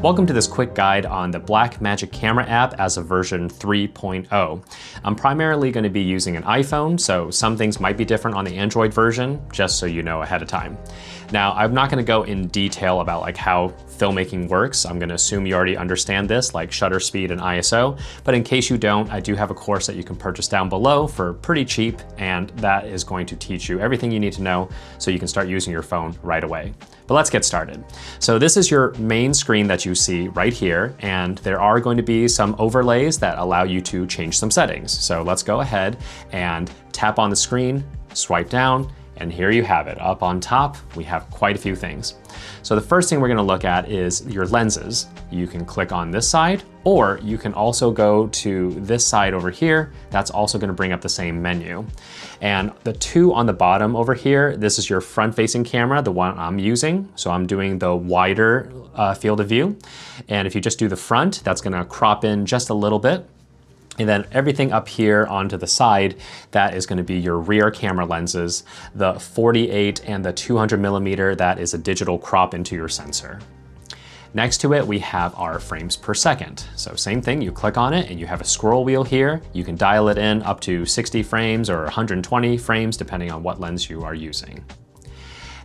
Welcome to this quick guide on the Blackmagic camera app as of version 3.0. I'm primarily going to be using an iPhone, so some things might be different on the Android version, just so you know ahead of time. Now, I'm not going to go in detail about like how filmmaking works. I'm going to assume you already understand this, like shutter speed and ISO, but in case you don't, I do have a course that you can purchase down below for pretty cheap, and that is going to teach you everything you need to know so you can start using your phone right away. But let's get started. So this is your main screen that you see right here, and there are going to be some overlays that allow you to change some settings. So let's go ahead and tap on the screen, swipe down, and here you have it. Up on top, we have quite a few things. So the first thing we're going to look at is your lenses. You can click on this side, or you can also go to this side over here. That's also going to bring up the same menu. And the two on the bottom over here, this is your front-facing camera, the one I'm using. So I'm doing the wider field of view. And if you just do the front, that's going to crop in just a little bit. And then everything up here onto the side, that is going to be your rear camera lenses. The 48 and the 200mm, that is a digital crop into your sensor. Next to it, we have our frames per second. So same thing, you click on it and you have a scroll wheel here. You can dial it in up to 60 frames or 120 frames, depending on what lens you are using.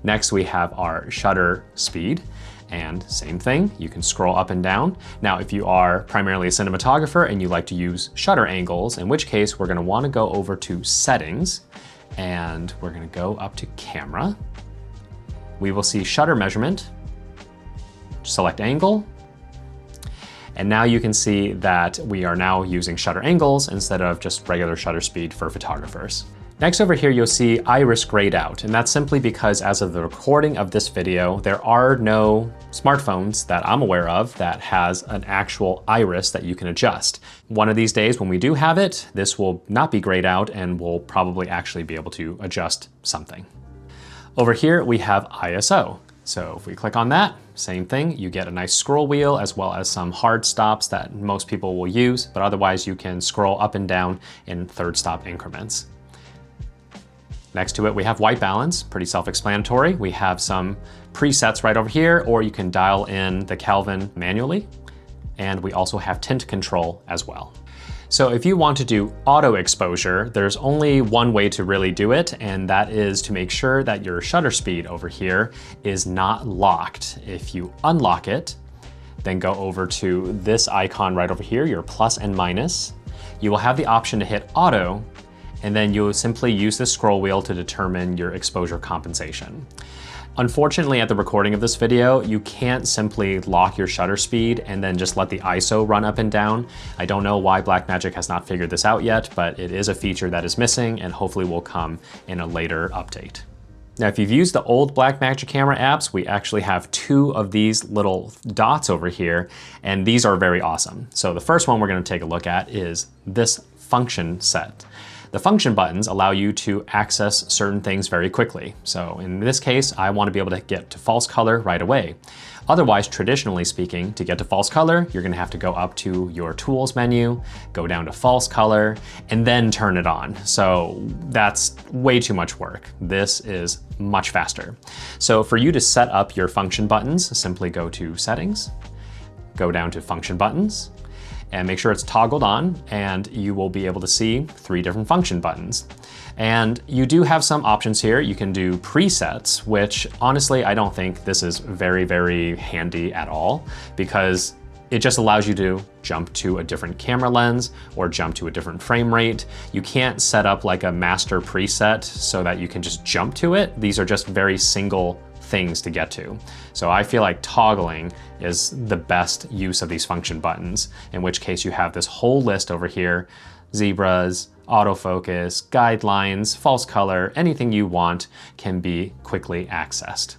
Next, we have our shutter speed. And same thing, you can scroll up and down. Now, if you are primarily a cinematographer and you like to use shutter angles, in which case we're gonna wanna go over to settings, and we're gonna go up to camera. We will see shutter measurement, select angle, and now you can see that we are now using shutter angles instead of just regular shutter speed for photographers. Next over here, you'll see iris grayed out, and that's simply because as of the recording of this video, there are no smartphones that I'm aware of that has an actual iris that you can adjust. One of these days when we do have it, this will not be grayed out and we'll probably actually be able to adjust something. Over here, we have ISO. So if we click on that, same thing, you get a nice scroll wheel as well as some hard stops that most people will use, but otherwise you can scroll up and down in third stop increments. Next to it, we have white balance, pretty self-explanatory. We have some presets right over here, or you can dial in the Kelvin manually. And we also have tint control as well. So if you want to do auto exposure, there's only one way to really do it, and that is to make sure that your shutter speed over here is not locked. If you unlock it, then go over to this icon right over here, your plus and minus. You will have the option to hit auto, and then you'll simply use the scroll wheel to determine your exposure compensation. Unfortunately, at the recording of this video, you can't simply lock your shutter speed and then just let the ISO run up and down. I don't know why Blackmagic has not figured this out yet, but it is a feature that is missing and hopefully will come in a later update. Now, if you've used the old Blackmagic camera apps, we actually have two of these little dots over here, and these are very awesome. So the first one we're gonna take a look at is this function set. The function buttons allow you to access certain things very quickly. So in this case, I want to be able to get to false color right away. Otherwise, traditionally speaking, to get to false color, you're going to have to go up to your tools menu, go down to false color, and then turn it on. So that's way too much work. This is much faster. So for you to set up your function buttons, simply go to settings, go down to function buttons, and make sure it's toggled on, and you will be able to see three different function buttons. And you do have some options here. You can do presets, which honestly, I don't think this is very, very handy at all, because it just allows you to jump to a different camera lens or jump to a different frame rate. You can't set up like a master preset so that you can just jump to it. These are just very single things to get to. So I feel like toggling is the best use of these function buttons, in which case you have this whole list over here: zebras, autofocus, guidelines, false color, anything you want can be quickly accessed.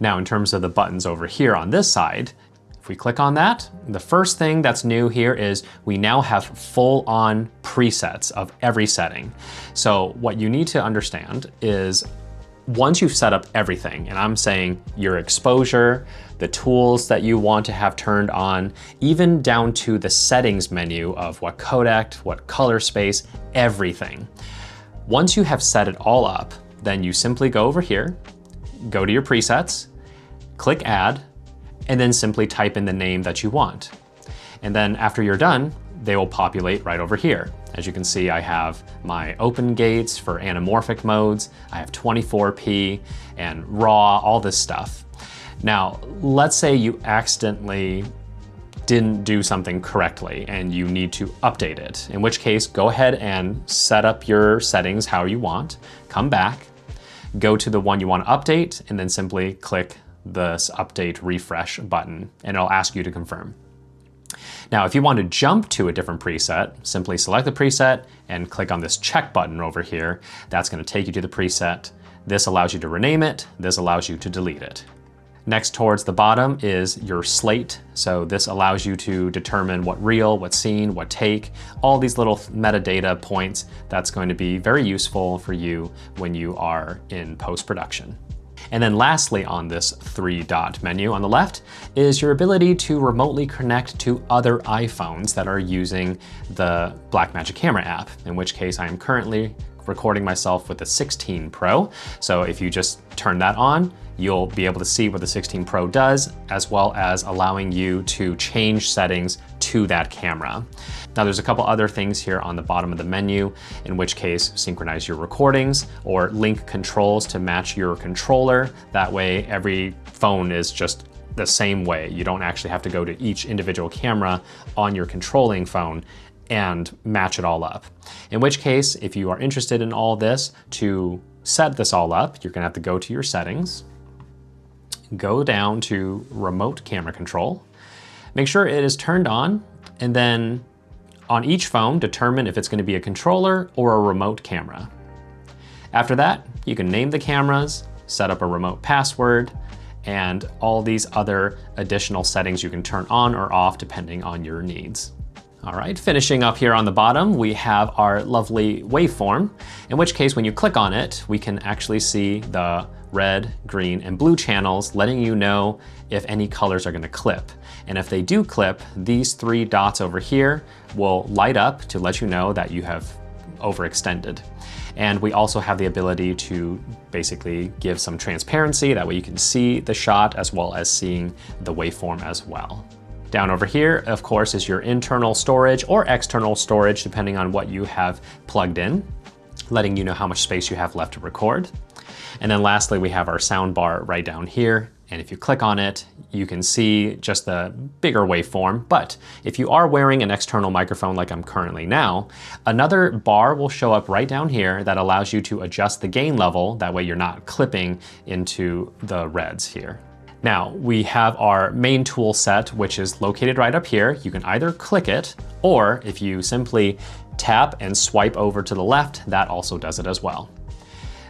Now, in terms of the buttons over here on this side, if we click on that, the first thing that's new here is we now have full-on presets of every setting. So what you need to understand is once you've set up everything, and I'm saying your exposure, the tools that you want to have turned on, even down to the settings menu of what codec, what color space, everything. Once you have set it all up, then you simply go over here, go to your presets, click add, and then simply type in the name that you want. And then after you're done, they will populate right over here. As you can see, I have my open gates for anamorphic modes, I have 24p and RAW, all this stuff. Now, let's say you accidentally didn't do something correctly and you need to update it, in which case go ahead and set up your settings how you want, come back, go to the one you want to update, and then simply click this update refresh button, and it'll ask you to confirm. Now, if you want to jump to a different preset, simply select the preset and click on this check button over here. That's going to take you to the preset. This allows you to rename it. This allows you to delete it. Next, towards the bottom is your slate. So this allows you to determine what reel, what scene, what take, all these little metadata points. That's going to be very useful for you when you are in post-production. And then lastly on this 3-dot menu on the left is your ability to remotely connect to other iPhones that are using the Blackmagic Camera app, in which case I am currently recording myself with the 16 Pro. So if you just turn that on, you'll be able to see what the 16 Pro does, as well as allowing you to change settings to that camera. Now there's a couple other things here on the bottom of the menu, in which case synchronize your recordings or link controls to match your controller. That way every phone is just the same way. You don't actually have to go to each individual camera on your controlling phone and match it all up. In which case, if you are interested in all this, to set this all up, you're gonna have to go to your settings, go down to remote camera control, make sure it is turned on, and then on each phone, determine if it's gonna be a controller or a remote camera. After that, you can name the cameras, set up a remote password, and all these other additional settings you can turn on or off depending on your needs. All right, finishing up here on the bottom, we have our lovely waveform, in which case when you click on it, we can actually see the red, green, and blue channels letting you know if any colors are gonna clip. And if they do clip, these 3 dots over here will light up to let you know that you have overextended. And we also have the ability to basically give some transparency, that way you can see the shot as well as seeing the waveform as well. Down over here, of course, is your internal storage or external storage, depending on what you have plugged in, letting you know how much space you have left to record. And then lastly, we have our sound bar right down here. And if you click on it, you can see just the bigger waveform. But if you are wearing an external microphone like I'm currently now, another bar will show up right down here that allows you to adjust the gain level. That way you're not clipping into the reds here. Now, we have our main tool set, which is located right up here. You can either click it, or if you simply tap and swipe over to the left, that also does it as well.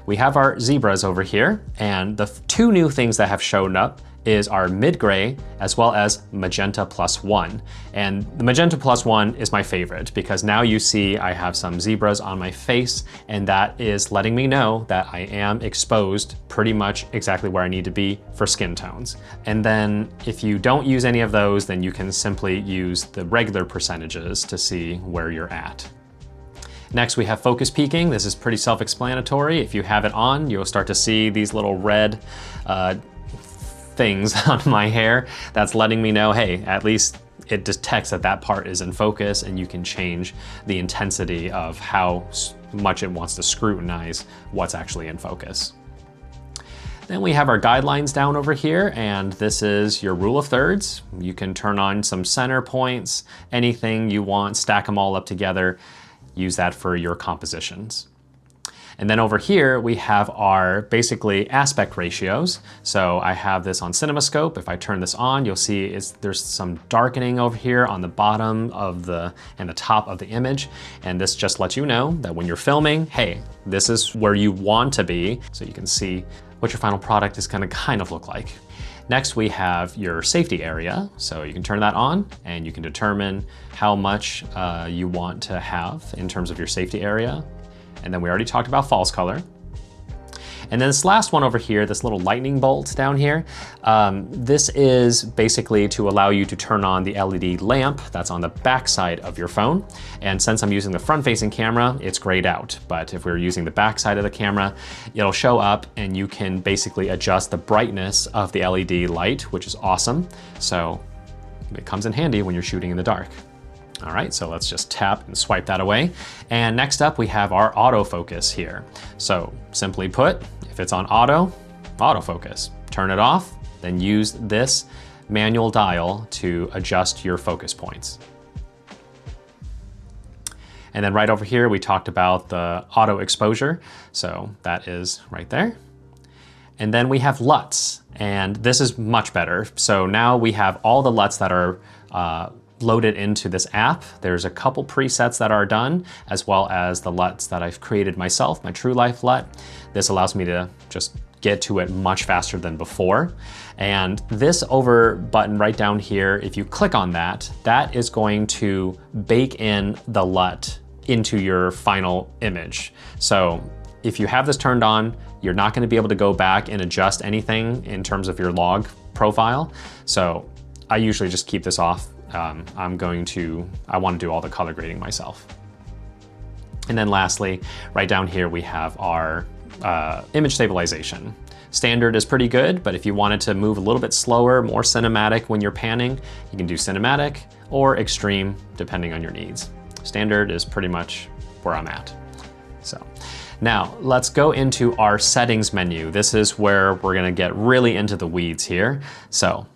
We have our zebras over here, and the 2 new things that have shown up is our mid-gray as well as magenta +1. And the magenta +1 is my favorite because now you see I have some zebras on my face, and that is letting me know that I am exposed pretty much exactly where I need to be for skin tones. And then if you don't use any of those, then you can simply use the regular percentages to see where you're at. Next, we have focus peaking. This is pretty self-explanatory. If you have it on, you'll start to see these little red things on my hair. That's letting me know, hey, at least it detects that that part is in focus, and you can change the intensity of how much it wants to scrutinize what's actually in focus. Then we have our guidelines down over here, and this is your rule of thirds. You can turn on some center points, anything you want, stack them all up together, use that for your compositions. And then over here, we have our basically aspect ratios. So I have this on CinemaScope. If I turn this on, you'll see there's some darkening over here on the bottom of and the top of the image. And this just lets you know that when you're filming, hey, this is where you want to be. So you can see what your final product is gonna kind of look like. Next, we have your safety area. So you can turn that on and you can determine how much you want to have in terms of your safety area. And then we already talked about false color. And then this last one over here, this little lightning bolt down here, this is basically to allow you to turn on the LED lamp that's on the back side of your phone. And since I'm using the front-facing camera, it's grayed out. But if we're using the back side of the camera, it'll show up and you can basically adjust the brightness of the LED light, which is awesome. So it comes in handy when you're shooting in the dark. All right, so let's just tap and swipe that away. And next up, we have our autofocus here. So simply put, if it's on auto, autofocus. Turn it off, then use this manual dial to adjust your focus points. And then right over here, we talked about the auto exposure. So that is right there. And then we have LUTs, and this is much better. So now we have all the LUTs that are loaded into this app. There's a couple presets that are done, as well as the LUTs that I've created myself, my True Life LUT. This allows me to just get to it much faster than before. And this over button right down here, if you click on that, that is going to bake in the LUT into your final image. So if you have this turned on, you're not going to be able to go back and adjust anything in terms of your log profile. So I usually just keep this off. I want to do all the color grading myself. And then lastly, right down here, we have our image stabilization. Standard is pretty good, but if you wanted to move a little bit slower, more cinematic when you're panning, you can do cinematic or extreme, depending on your needs. Standard is pretty much where I'm at. So now let's go into our settings menu. This is where we're gonna get really into the weeds here. So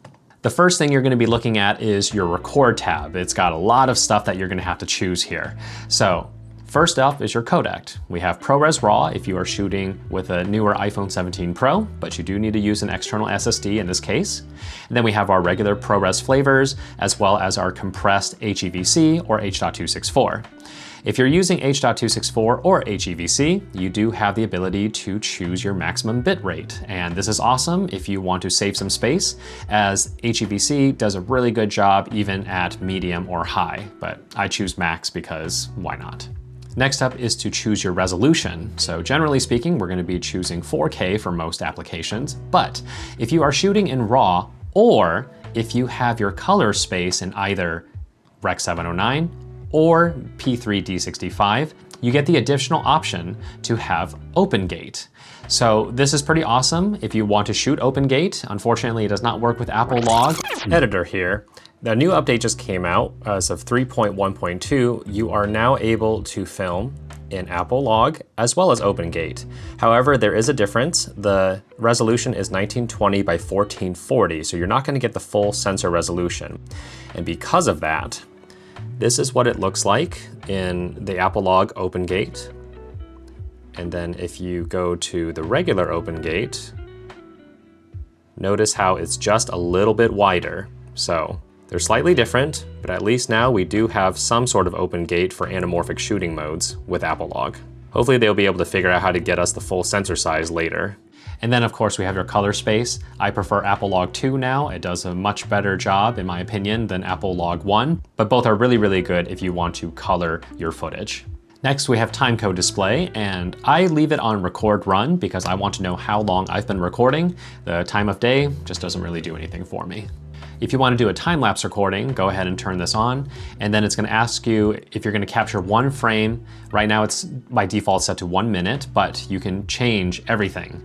the first thing you're gonna be looking at is your record tab. It's got a lot of stuff that you're gonna have to choose here. So first up is your codec. We have ProRes RAW if you are shooting with a newer iPhone 17 Pro, but you do need to use an external SSD in this case. And then we have our regular ProRes flavors, as well as our compressed HEVC or H.264. If you're using H.264 or HEVC, you do have the ability to choose your maximum bit rate. And this is awesome if you want to save some space, as HEVC does a really good job even at medium or high, but I choose max because why not? Next up is to choose your resolution. So generally speaking, we're going to be choosing 4K for most applications, but if you are shooting in RAW, or if you have your color space in either Rec. 709 or P3D65, you get the additional option to have OpenGate. So this is pretty awesome if you want to shoot OpenGate. Unfortunately, it does not work with Apple Log. Editor here. The new update just came out as of 3.1.2. You are now able to film in Apple Log as well as OpenGate. However, there is a difference. The resolution is 1920 by 1440, so you're not going to get the full sensor resolution. And because of that, this is what it looks like in the Apple Log OpenGate. And then if you go to the regular OpenGate, notice how it's just a little bit wider. So they're slightly different, but at least now we do have some sort of OpenGate for anamorphic shooting modes with Apple Log. Hopefully they'll be able to figure out how to get us the full sensor size later. And then of course we have your color space. I prefer Apple Log 2 now. It does a much better job in my opinion than Apple Log 1, but both are really, really good if you want to color your footage. Next we have Timecode Display, and I leave it on record run because I want to know how long I've been recording. The time of day just doesn't really do anything for me. If you want to do a time-lapse recording, go ahead and turn this on, and then it's going to ask you if you're going to capture one frame. Right now it's by default set to 1 minute, but you can change everything.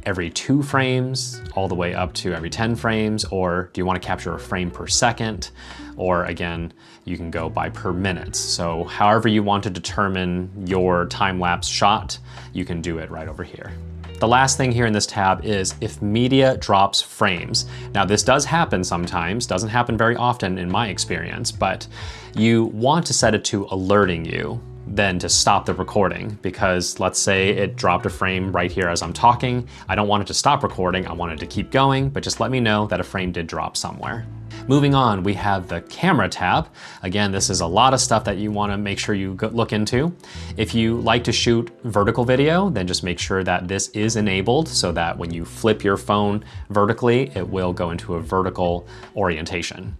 Every 2 frames, all the way up to every 10 frames, or do you want to capture a frame per second? Or again, you can go by per minute. So however you want to determine your time-lapse shot, you can do it right over here. The last thing here in this tab is if media drops frames. Now this does happen sometimes, doesn't happen very often in my experience, but you want to set it to alerting you then to stop the recording, because let's say it dropped a frame right here as I'm talking. I don't want it to stop recording, I want it to keep going, but just let me know that a frame did drop somewhere. Moving on, we have the camera tab. Again, this is a lot of stuff that you want to make sure you look into. If you like to shoot vertical video, then just make sure that this is enabled so that when you flip your phone vertically, it will go into a vertical orientation.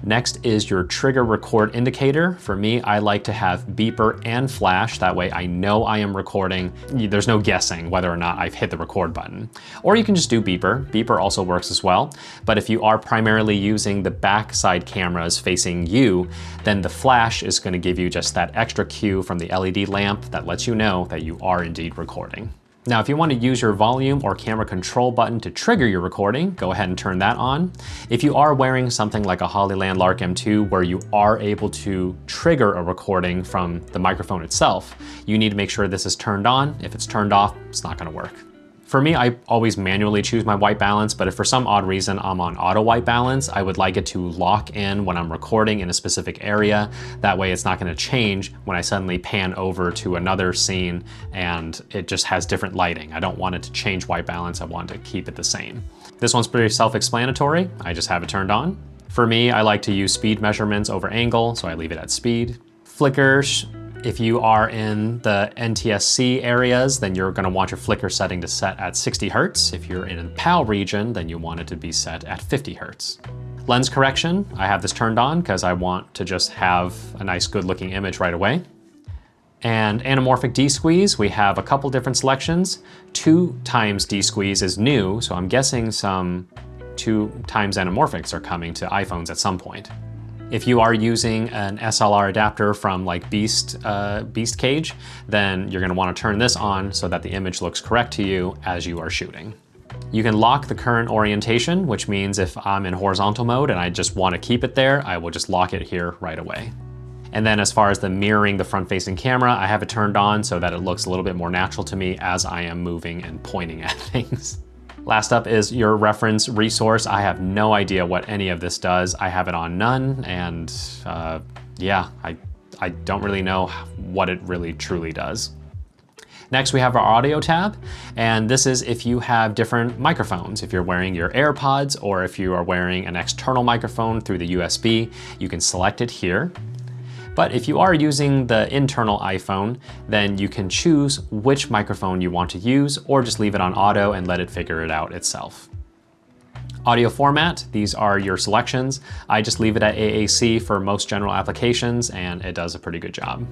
Next is your trigger record indicator. For me, I like to have beeper and flash. That way I know I am recording. There's no guessing whether or not I've hit the record button. Or you can just do beeper. Beeper also works as well. But if you are primarily using the backside cameras facing you, then the flash is going to give you just that extra cue from the LED lamp that lets you know that you are indeed recording. Now, if you want to use your volume or camera control button to trigger your recording, go ahead and turn that on. If you are wearing something like a Hollyland Lark M2 where you are able to trigger a recording from the microphone itself, you need to make sure this is turned on. If it's turned off, it's not going to work. For me, I always manually choose my white balance, but if for some odd reason I'm on auto white balance, I would like it to lock in when I'm recording in a specific area. That way it's not going to change when I suddenly pan over to another scene and it just has different lighting. I don't want it to change white balance. I want to keep it the same. This one's pretty self-explanatory. I just have it turned on. For me, I like to use speed measurements over angle, so I leave it at speed. Flickers. If you are in the NTSC areas, then you're going to want your flicker setting to set at 60 Hertz. If you're in a PAL region, then you want it to be set at 50 Hertz. Lens correction, I have this turned on because I want to just have a nice good looking image right away. And anamorphic De-squeeze, we have a couple different selections. 2x De-squeeze is new, so I'm guessing some 2x anamorphics are coming to iPhones at some point. If you are using an SLR adapter from like Beast Cage, then you're gonna wanna turn this on so that the image looks correct to you as you are shooting. You can lock the current orientation, which means if I'm in horizontal mode and I just wanna keep it there, I will just lock it here right away. And then as far as the mirroring the front-facing camera, I have it turned on so that it looks a little bit more natural to me as I am moving and pointing at things. Last up is your reference resource. I have no idea what any of this does. I have it on none, and yeah, I don't really know what it really truly does. Next, we have our audio tab, and this is if you have different microphones. If you're wearing your AirPods or if you are wearing an external microphone through the USB, you can select it here. But if you are using the internal iPhone, then you can choose which microphone you want to use or just leave it on auto and let it figure it out itself. Audio format, these are your selections. I just leave it at AAC for most general applications and it does a pretty good job.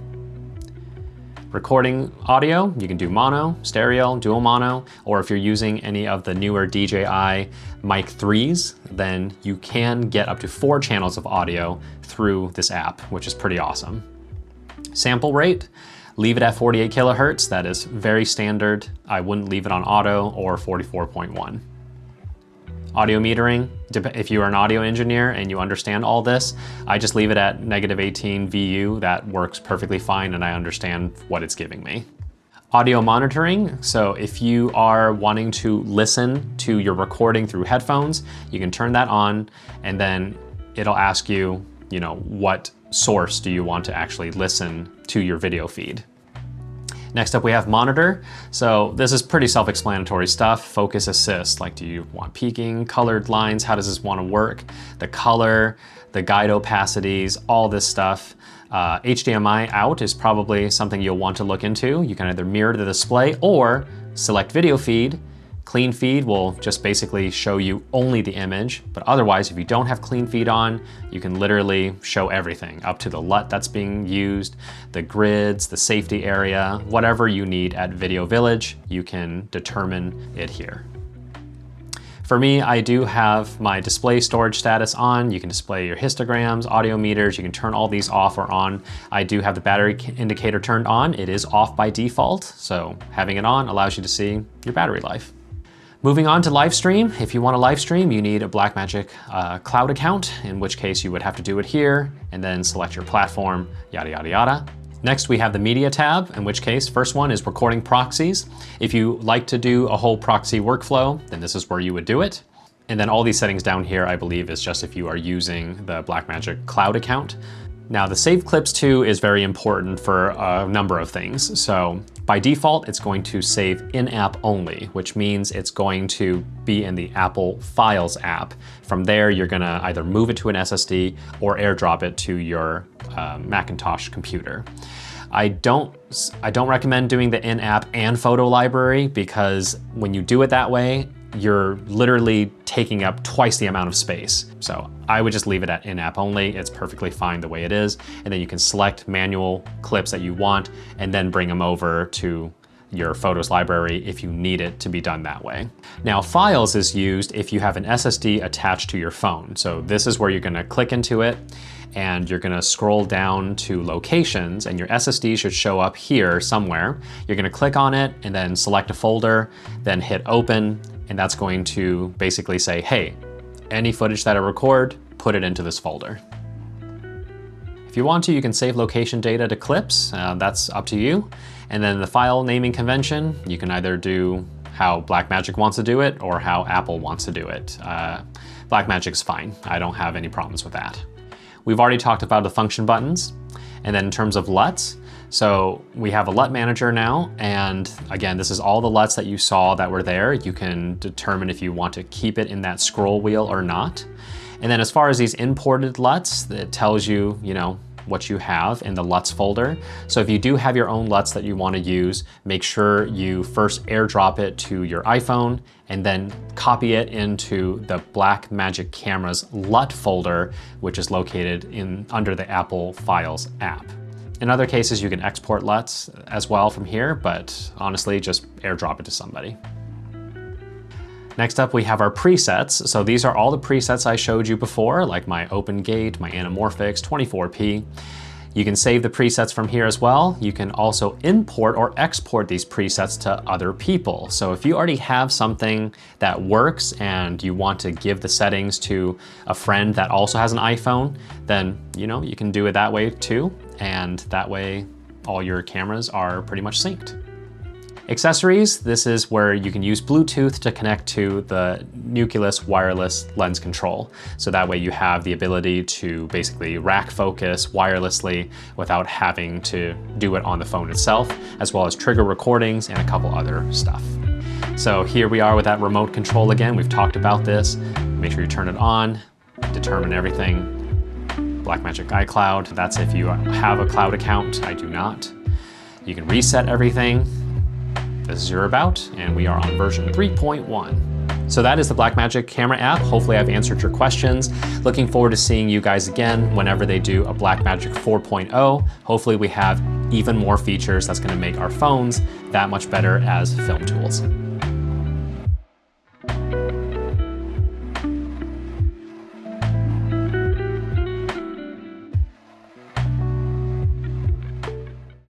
Recording audio, you can do mono, stereo, dual mono, or if you're using any of the newer DJI Mic 3s, then you can get up to 4 channels of audio through this app, which is pretty awesome. Sample rate, leave it at 48 kilohertz. That is very standard. I wouldn't leave it on auto or 44.1. Audio metering, if you are an audio engineer and you understand all this, I just leave it at -18 VU. That works perfectly fine and I understand what it's giving me. Audio monitoring, so if you are wanting to listen to your recording through headphones, you can turn that on and then it'll ask you, what source do you want to actually listen to your video feed. Next up we have monitor. So this is pretty self-explanatory stuff. Focus assist, like do you want peaking, colored lines, how does this want to work? The color, the guide opacities, all this stuff. HDMI out is probably something you'll want to look into. You can either mirror the display or select video feed. Clean feed will just basically show you only the image, but otherwise if you don't have clean feed on, you can literally show everything up to the LUT that's being used, the grids, the safety area, whatever you need at Video Village, you can determine it here. For me, I do have my display storage status on. You can display your histograms, audio meters, you can turn all these off or on. I do have the battery indicator turned on. It is off by default, so having it on allows you to see your battery life. Moving on to live stream. If you want to live stream, you need a Blackmagic Cloud account, in which case you would have to do it here and then select your platform, yada, yada, yada. Next, we have the media tab, in which case, first one is recording proxies. If you like to do a whole proxy workflow, then this is where you would do it. And then all these settings down here, I believe, is just if you are using the Blackmagic Cloud account. Now the Save Clips to is very important for a number of things. So by default, it's going to save in-app only, which means it's going to be in the Apple Files app. From there, you're gonna either move it to an SSD or airdrop it to your Macintosh computer. I don't recommend doing the in-app and photo library because when you do it that way, you're literally taking up twice the amount of space. So I would just leave it at in-app only. It's perfectly fine the way it is. And then you can select manual clips that you want and then bring them over to your photos library if you need it to be done that way. Now, files is used if you have an SSD attached to your phone. So this is where you're gonna click into it and you're gonna scroll down to locations, and your SSD should show up here somewhere. You're gonna click on it and then select a folder, then hit open, and that's going to basically say, hey, any footage that I record, put it into this folder. If you want to, you can save location data to clips. That's up to you. And then the file naming convention, you can either do how Blackmagic wants to do it or how Apple wants to do it. Blackmagic's fine. I don't have any problems with that. We've already talked about the function buttons. And then in terms of LUTs, so we have a LUT Manager now, and again, this is all the LUTs that you saw that were there. You can determine if you want to keep it in that scroll wheel or not. And then as far as these imported LUTs, it tells you, what you have in the LUTs folder. So if you do have your own LUTs that you want to use, make sure you first airdrop it to your iPhone and then copy it into the Blackmagic Camera's LUT folder, which is located under the Apple Files app. In other cases, you can export LUTs as well from here, but honestly, just airdrop it to somebody. Next up, we have our presets. So these are all the presets I showed you before, like my open gate, my anamorphics, 24p. You can save the presets from here as well. You can also import or export these presets to other people. So if you already have something that works and you want to give the settings to a friend that also has an iPhone, then you can do it that way too. And that way all your cameras are pretty much synced. Accessories, this is where you can use Bluetooth to connect to the Nucleus wireless lens control. So that way you have the ability to basically rack focus wirelessly without having to do it on the phone itself, as well as trigger recordings and a couple other stuff. So here we are with that remote control again. We've talked about this. Make sure you turn it on, determine everything. Blackmagic iCloud, that's if you have a cloud account. I do not. You can reset everything. This is your about, and we are on version 3.1. So that is the Blackmagic camera app. Hopefully I've answered your questions. Looking forward to seeing you guys again whenever they do a Blackmagic 4.0. Hopefully we have even more features that's gonna make our phones that much better as film tools.